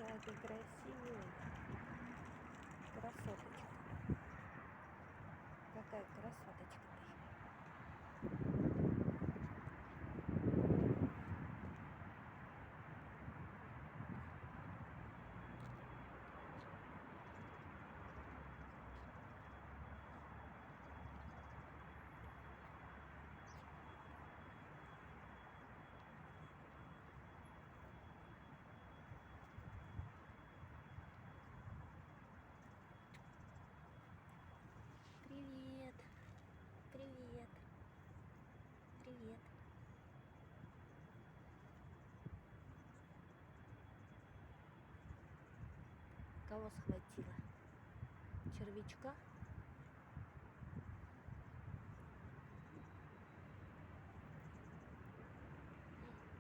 Какой красивый. Красоточка. Какая красоточка ты. Привет. Привет. Привет. Кого схватила? Червячка?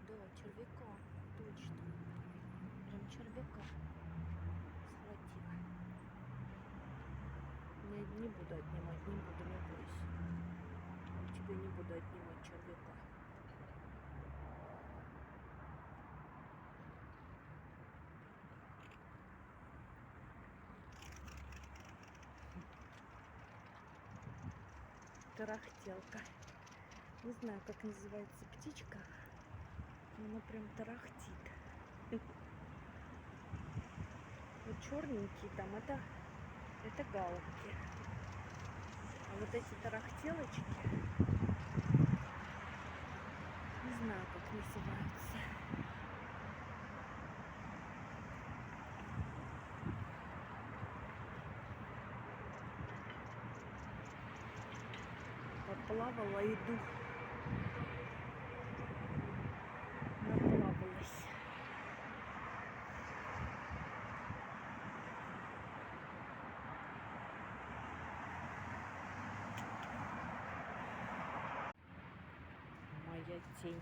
Да, червяка. Точно. Прям червяка схватила. Не буду отнимать, не буду, не бойся. У тебя не буду отнимать червяка. Тарахтелка. Не знаю, как называется птичка, но она прям тарахтит. Вот черненькие там, это галки. А вот эти тарахтелочки, не знаю, как называются. Поплавала, иду. Наплавалась. Моя тень.